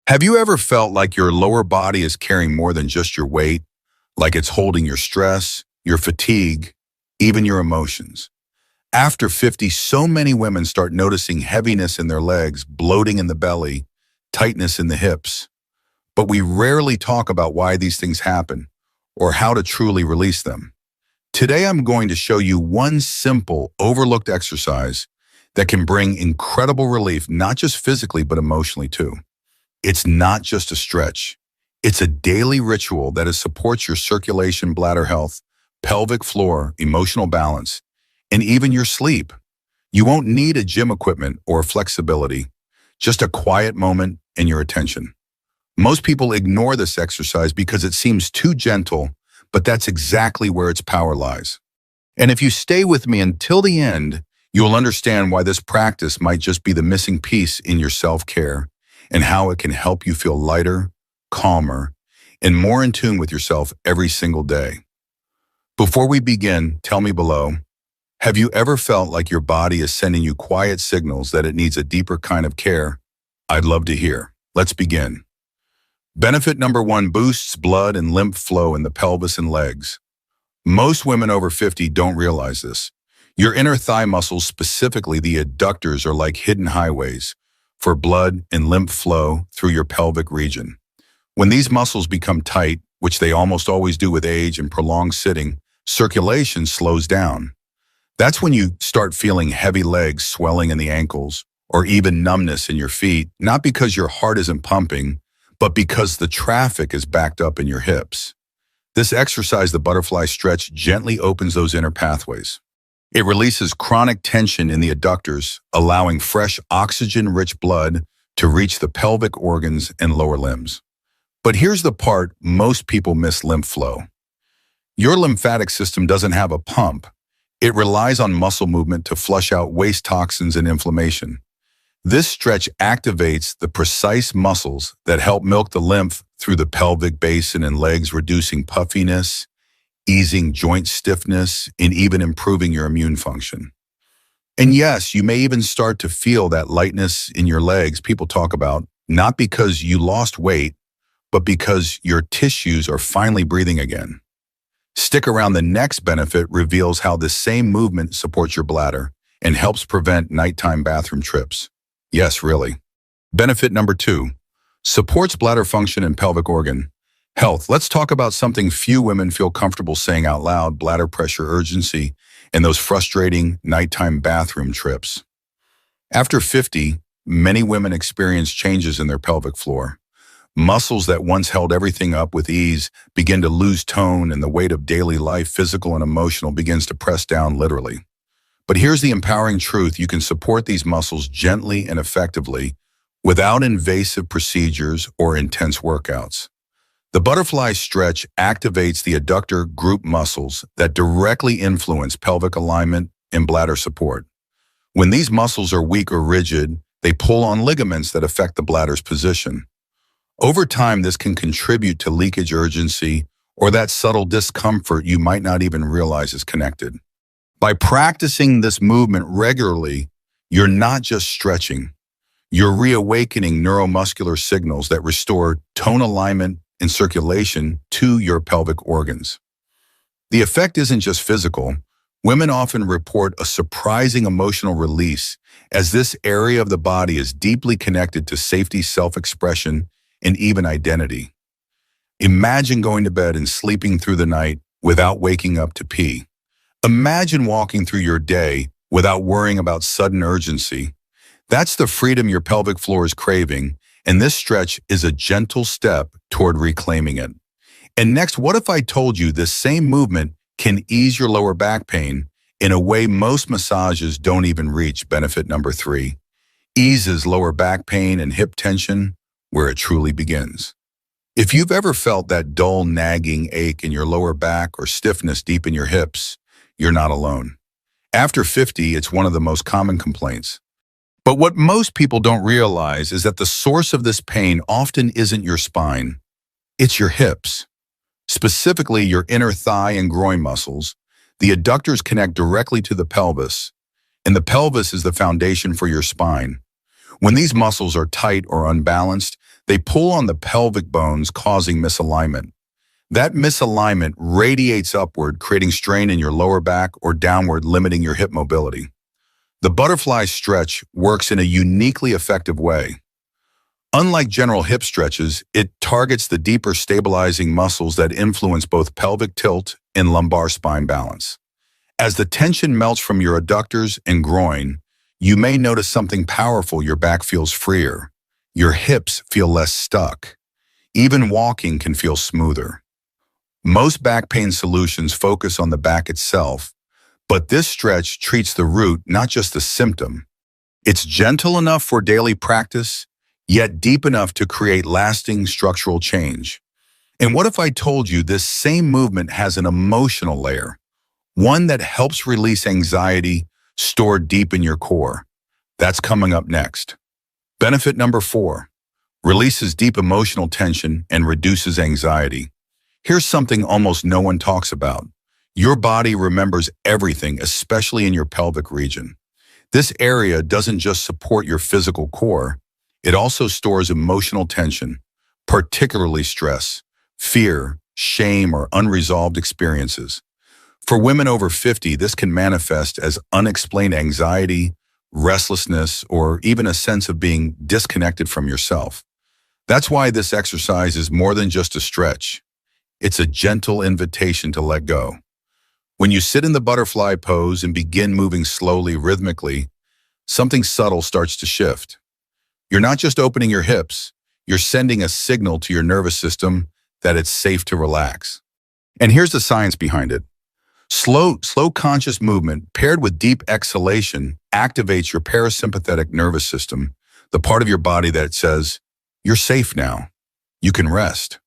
Have you ever felt like your lower body is carrying more than just your weight, like it's holding your stress, your fatigue, even your emotions? After 50, so many women start noticing heaviness in their legs, bloating in the belly, tightness in the hips. But we rarely talk about why these things happen or how to truly release them. Today, I'm going to show you one simple, overlooked exercise that can bring incredible relief, not just physically, but emotionally too. It's not just a stretch. It's a daily ritual that supports your circulation, bladder health, pelvic floor, emotional balance, and even your sleep. You won't need a gym equipment or flexibility, just a quiet moment and your attention. Most people ignore this exercise because it seems too gentle, but that's exactly where its power lies. And if you stay with me until the end, you'll understand why this practice might just be the missing piece in your self-care and how it can help you feel lighter, calmer, and more in tune with yourself every single day. Before we begin, tell me below, have you ever felt like your body is sending you quiet signals that it needs a deeper kind of care? I'd love to hear. Let's begin. Benefit number 1, boosts blood and lymph flow in the pelvis and legs. Most women over 50 don't realize this. Your inner thigh muscles, specifically the adductors, are like hidden highways for blood and lymph flow through your pelvic region. When these muscles become tight, which they almost always do with age and prolonged sitting, circulation slows down. That's when you start feeling heavy legs, swelling in the ankles, or even numbness in your feet, not because your heart isn't pumping, but because the traffic is backed up in your hips. This exercise, the butterfly stretch, gently opens those inner pathways. It releases chronic tension in the adductors, allowing fresh, oxygen-rich blood to reach the pelvic organs and lower limbs. But here's the part most people miss: lymph flow. Your lymphatic system doesn't have a pump. It relies on muscle movement to flush out waste toxins and inflammation. This stretch activates the precise muscles that help milk the lymph through the pelvic basin and legs, reducing puffiness, easing joint stiffness, and even improving your immune function. And yes, you may even start to feel that lightness in your legs people talk about, not because you lost weight, but because your tissues are finally breathing again. Stick around, the next benefit reveals how this same movement supports your bladder and helps prevent nighttime bathroom trips. Yes, really. Benefit number 2, supports bladder function and pelvic organ health. Let's talk about something few women feel comfortable saying out loud: bladder pressure, urgency, and those frustrating nighttime bathroom trips. After 50, many women experience changes in their pelvic floor. Muscles that once held everything up with ease begin to lose tone, and the weight of daily life, physical and emotional, begins to press down, literally. But here's the empowering truth: you can support these muscles gently and effectively without invasive procedures or intense workouts. The butterfly stretch activates the adductor group muscles that directly influence pelvic alignment and bladder support. When these muscles are weak or rigid, they pull on ligaments that affect the bladder's position. Over time, this can contribute to leakage, urgency, or that subtle discomfort you might not even realize is connected. By practicing this movement regularly, you're not just stretching, you're reawakening neuromuscular signals that restore tone, alignment, and circulation to your pelvic organs. The effect isn't just physical. Women often report a surprising emotional release, as this area of the body is deeply connected to safety, self-expression, and even identity. Imagine going to bed and sleeping through the night without waking up to pee. Imagine walking through your day without worrying about sudden urgency. That's the freedom your pelvic floor is craving, and this stretch is a gentle step toward reclaiming it. And next, what if I told you this same movement can ease your lower back pain in a way most massages don't even reach? Benefit number 3, eases lower back pain and hip tension where it truly begins. If you've ever felt that dull, nagging ache in your lower back or stiffness deep in your hips, you're not alone. After 50, it's one of the most common complaints. But what most people don't realize is that the source of this pain often isn't your spine, it's your hips. Specifically, your inner thigh and groin muscles. The adductors connect directly to the pelvis, and the pelvis is the foundation for your spine. When these muscles are tight or unbalanced, They pull on the pelvic bones, causing misalignment. That misalignment radiates upward, creating strain in your lower back or downward, limiting your hip mobility. The butterfly stretch works in a uniquely effective way. Unlike general hip stretches, it targets the deeper stabilizing muscles that influence both pelvic tilt and lumbar spine balance. As the tension melts from your adductors and groin, you may notice something powerful. Your back feels freer. Your hips feel less stuck. Even walking can feel smoother. Most back pain solutions focus on the back itself, but this stretch treats the root, not just the symptom. It's gentle enough for daily practice, yet deep enough to create lasting structural change. And what if I told you this same movement has an emotional layer, one that helps release anxiety stored deep in your core? That's coming up next. Benefit number 4, releases deep emotional tension and reduces anxiety. Here's something almost no one talks about. Your body remembers everything, especially in your pelvic region. This area doesn't just support your physical core, it also stores emotional tension, particularly stress, fear, shame, or unresolved experiences. For women over 50, this can manifest as unexplained anxiety, restlessness, or even a sense of being disconnected from yourself. That's why this exercise is more than just a stretch. It's a gentle invitation to let go. When you sit in the butterfly pose and begin moving slowly, rhythmically, something subtle starts to shift. You're not just opening your hips, you're sending a signal to your nervous system that it's safe to relax. And here's the science behind it. Slow conscious movement paired with deep exhalation activates your parasympathetic nervous system, the part of your body that says, "You're safe now. You can rest."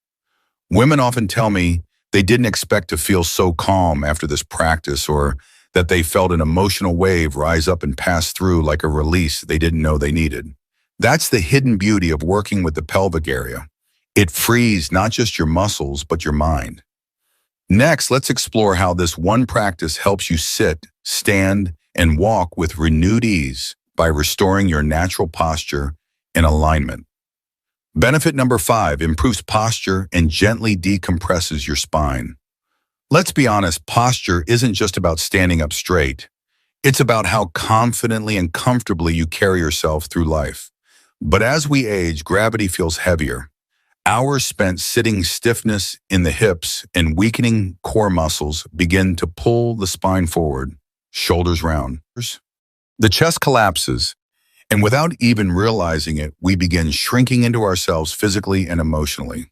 Women often tell me they didn't expect to feel so calm after this practice, or that they felt an emotional wave rise up and pass through like a release they didn't know they needed. That's the hidden beauty of working with the pelvic area. It frees not just your muscles, but your mind. Next, let's explore how this one practice helps you sit, stand, and walk with renewed ease by restoring your natural posture and alignment. Benefit number 5, improves posture and gently decompresses your spine. Let's be honest, posture isn't just about standing up straight. It's about how confidently and comfortably you carry yourself through life. But as we age, gravity feels heavier. Hours spent sitting, stiffness in the hips and weakening core muscles begin to pull the spine forward, shoulders round. The chest collapses, and without even realizing it, we begin shrinking into ourselves physically and emotionally.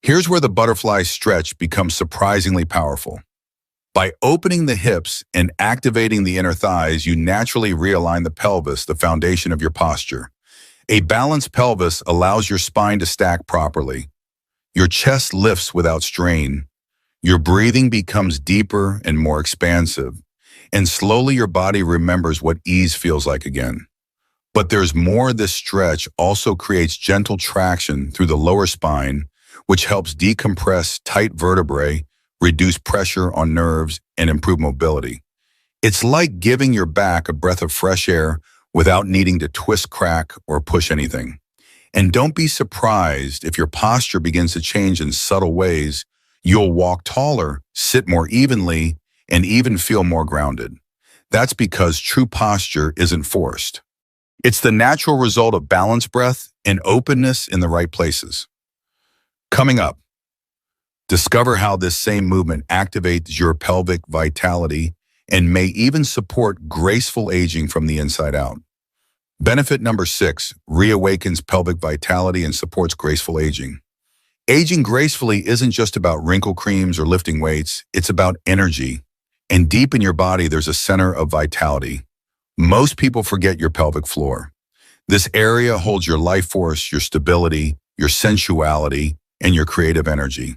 Here's where the butterfly stretch becomes surprisingly powerful. By opening the hips and activating the inner thighs, you naturally realign the pelvis, the foundation of your posture. A balanced pelvis allows your spine to stack properly. Your chest lifts without strain. Your breathing becomes deeper and more expansive, and slowly your body remembers what ease feels like again. But there's more. This stretch also creates gentle traction through the lower spine, which helps decompress tight vertebrae, reduce pressure on nerves, and improve mobility. It's like giving your back a breath of fresh air without needing to twist, crack, or push anything. And don't be surprised if your posture begins to change in subtle ways. You'll walk taller, sit more evenly, and even feel more grounded. That's because true posture isn't forced. It's the natural result of balanced breath and openness in the right places. Coming up, discover how this same movement activates your pelvic vitality and may even support graceful aging from the inside out. Benefit number 6, reawakens pelvic vitality and supports graceful aging. Aging gracefully isn't just about wrinkle creams or lifting weights, it's about energy. And deep in your body, there's a center of vitality. Most people forget your pelvic floor. This area holds your life force, your stability, your sensuality, and your creative energy.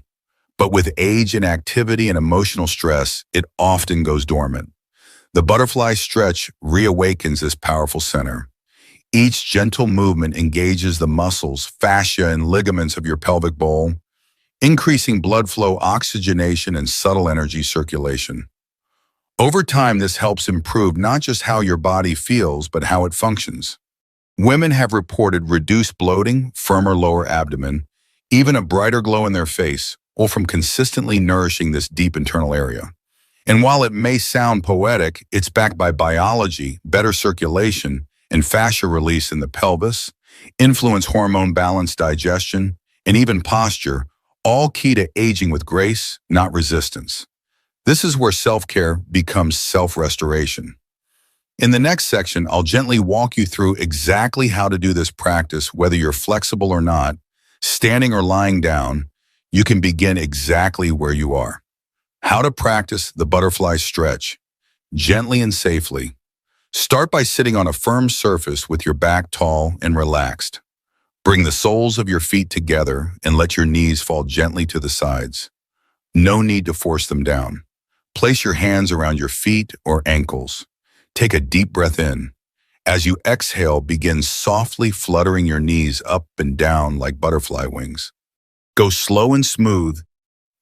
But with age and activity and emotional stress, it often goes dormant. The butterfly stretch reawakens this powerful center. Each gentle movement engages the muscles, fascia, and ligaments of your pelvic bowl, increasing blood flow, oxygenation, and subtle energy circulation. Over time, this helps improve not just how your body feels, but how it functions. Women have reported reduced bloating, firmer lower abdomen, even a brighter glow in their face, all from consistently nourishing this deep internal area. And while it may sound poetic, it's backed by biology, better circulation, and fascia release in the pelvis, influence hormone balance, digestion, and even posture, all key to aging with grace, not resistance. This is where self-care becomes self-restoration. In the next section, I'll gently walk you through exactly how to do this practice, whether you're flexible or not, standing or lying down. You can begin exactly where you are. How to practice the butterfly stretch, gently and safely. Start by sitting on a firm surface with your back tall and relaxed. Bring the soles of your feet together and let your knees fall gently to the sides. No need to force them down. Place your hands around your feet or ankles. Take a deep breath in. As you exhale, begin softly fluttering your knees up and down like butterfly wings. Go slow and smooth.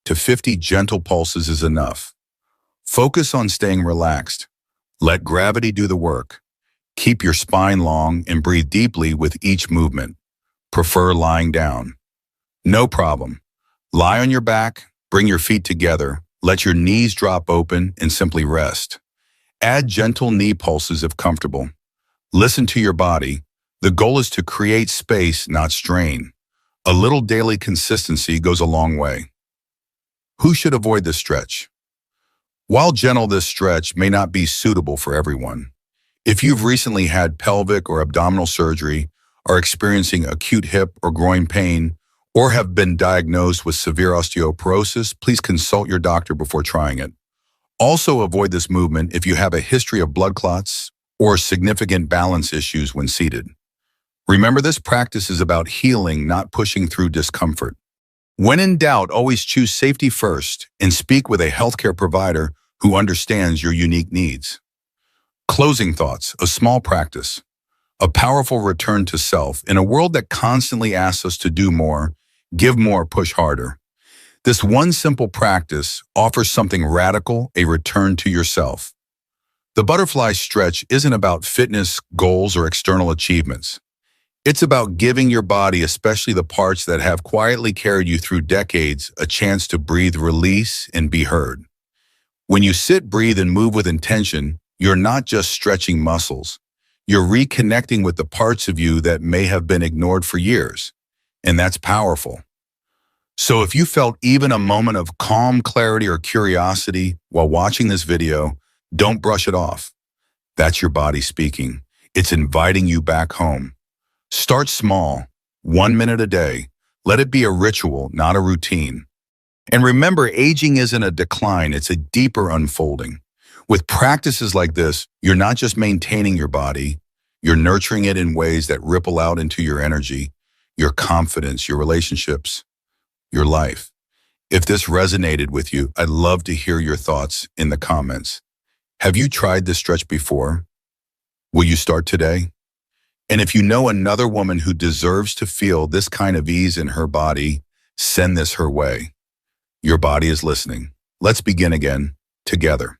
To 50 gentle pulses is enough. Focus on staying relaxed. Let gravity do the work. Keep your spine long and breathe deeply with each movement. Prefer lying down. No problem. Lie on your back, bring your feet together, let your knees drop open, and simply rest. Add gentle knee pulses if comfortable. Listen to your body. The goal is to create space, not strain. A little daily consistency goes a long way. Who should avoid this stretch? While gentle, this stretch may not be suitable for everyone. If you've recently had pelvic or abdominal surgery, are experiencing acute hip or groin pain, or have been diagnosed with severe osteoporosis, please consult your doctor before trying it. Also avoid this movement if you have a history of blood clots or significant balance issues when seated. Remember, this practice is about healing, not pushing through discomfort. When in doubt, always choose safety first and speak with a healthcare provider who understands your unique needs. Closing thoughts, a small practice, a powerful return to self in a world that constantly asks us to do more, give more, push harder. This one simple practice offers something radical, a return to yourself. The butterfly stretch isn't about fitness, goals, or external achievements. It's about giving your body, especially the parts that have quietly carried you through decades, a chance to breathe, release, and be heard. When you sit, breathe, and move with intention, you're not just stretching muscles. You're reconnecting with the parts of you that may have been ignored for years, and that's powerful. So if you felt even a moment of calm, clarity, or curiosity while watching this video, don't brush it off. That's your body speaking. It's inviting you back home. Start small, 1 minute a day. Let it be a ritual, not a routine. And remember, aging isn't a decline, it's a deeper unfolding. With practices like this, you're not just maintaining your body, you're nurturing it in ways that ripple out into your energy, your confidence, your relationships, your life. If this resonated with you, I'd love to hear your thoughts in the comments. Have you tried this stretch before? Will you start today? And if you know another woman who deserves to feel this kind of ease in her body, send this her way. Your body is listening. Let's begin again, together.